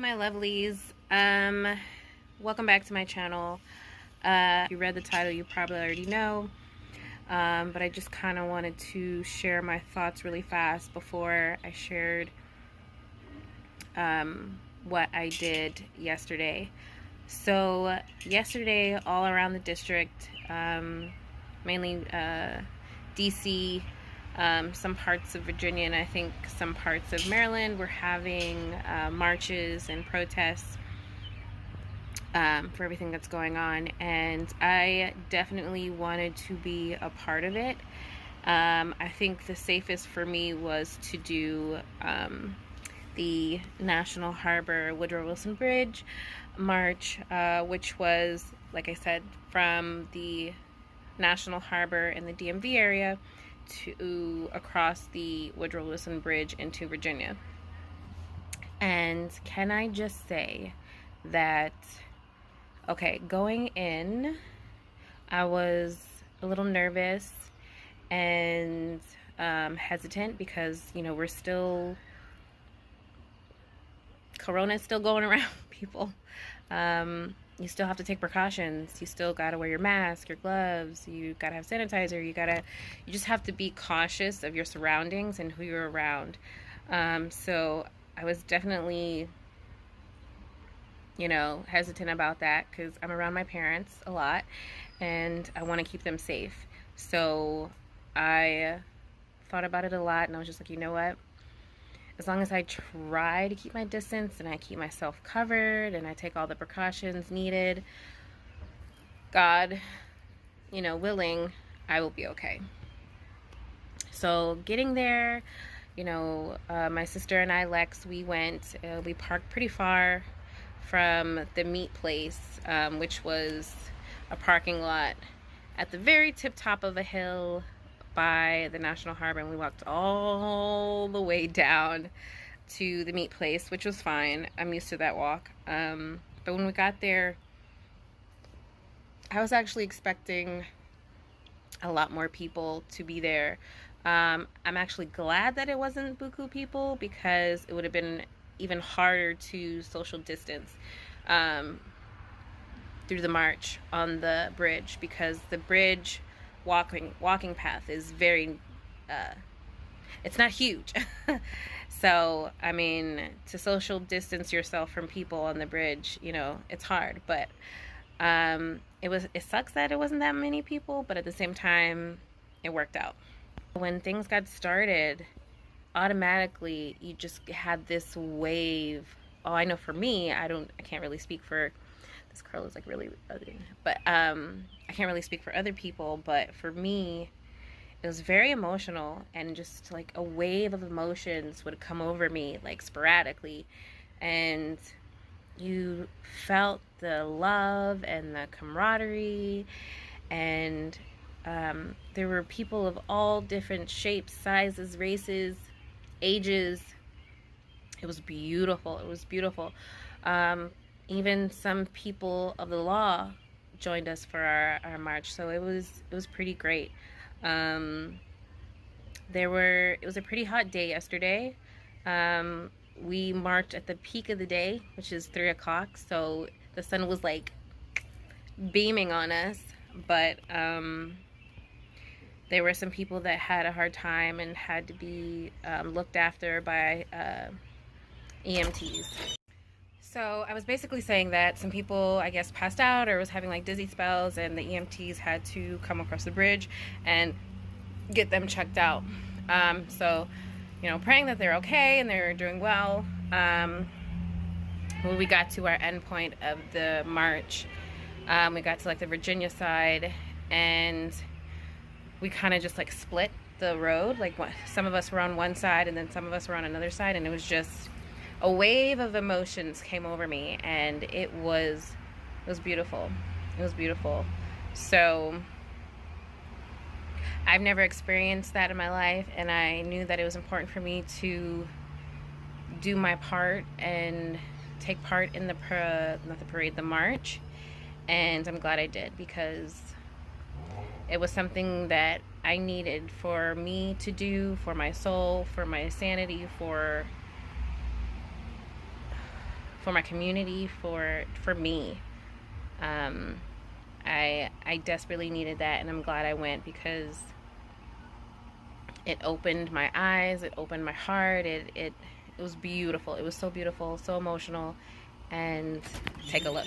my lovelies. Welcome back to my channel. If you read the title, you probably already know. But I just kind of wanted to share my thoughts really fast before I shared what I did yesterday. So yesterday, all around the district, mainly DC, some parts of Virginia, and I think some parts of Maryland, were having marches and protests for everything that's going on, and I definitely wanted to be a part of it. I think the safest for me was to do the National Harbor Woodrow Wilson Bridge march, which was, like I said, from the National Harbor in the DMV area to across the Woodrow Wilson Bridge into Virginia. And can I just say that, okay, going in, I was a little nervous and hesitant because, you know, we're still, Corona's still going around, people. You still have to take precautions. You still gotta wear your mask, your gloves, you gotta have sanitizer, you just have to be cautious of your surroundings and who you're around. So I was definitely, you know, hesitant about that because I'm around my parents a lot and I want to keep them safe. So I thought about it a lot and I was just like, you know what? As long as I try to keep my distance and I keep myself covered and I take all the precautions needed, God, you know, willing, I will be okay. So getting there, you know, my sister and I, Lex, we parked pretty far from the meat place, which was a parking lot at the very tip top of a hill by the National Harbor, and we walked all the way down to the meat place, which was fine. I'm used to that walk. But when we got there, I was actually expecting a lot more people to be there. I'm actually glad that it wasn't buku people because it would have been even harder to social distance through the march on the bridge, because the bridge walking path is very it's not huge. So I mean, to social distance yourself from people on the bridge, you know, it's hard. But it sucks that it wasn't that many people, but at the same time it worked out. When things got started, automatically you just had this wave. Oh, I know for me, I can't really speak for, this curl is like really ugly, but I can't really speak for other people, but for me it was very emotional, and just like a wave of emotions would come over me like sporadically, and you felt the love and the camaraderie, and there were people of all different shapes, sizes, races, ages. It was beautiful. It was beautiful. Even some people of the law joined us for our march, so it was pretty great. It was a pretty hot day yesterday. We marched at the peak of the day, which is 3 o'clock, so the sun was like beaming on us, but there were some people that had a hard time and had to be looked after by EMTs. So I was basically saying that some people, I guess, passed out or was having like dizzy spells, and the EMTs had to come across the bridge and get them checked out. So, you know, praying that they're okay and they're doing well. When we got to our end point of the march, we got to like the Virginia side, and we kind of just like split the road. Like some of us were on one side and then some of us were on another side, and it was just a wave of emotions came over me, and it was beautiful. It was beautiful. So I've never experienced that in my life, and I knew that it was important for me to do my part and take part in the march, and I'm glad I did, because it was something that I needed for me to do, for my soul, for my sanity, for for my community, for me. I desperately needed that, and I'm glad I went, because it opened my eyes, it opened my heart, it was beautiful. It was so beautiful, so emotional. And take a look.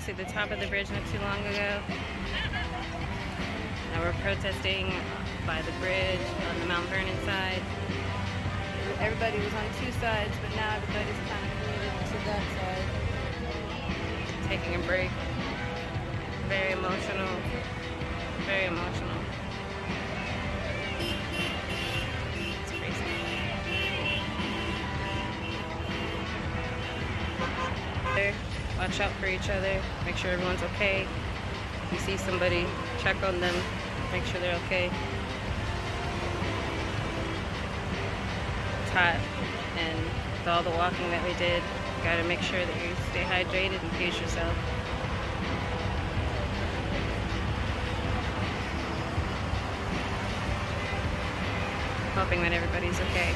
to the top of the bridge not too long ago. Now we're protesting by the bridge on the Mount Vernon side. Everybody was on two sides, but now everybody's kind of moving to that side. Taking a break. Very emotional. Very emotional. It's crazy. Watch out for each other. Make sure everyone's okay. If you see somebody, check on them. Make sure they're okay. It's hot, and with all the walking that we did, you gotta make sure that you stay hydrated and pace yourself. Hoping that everybody's okay.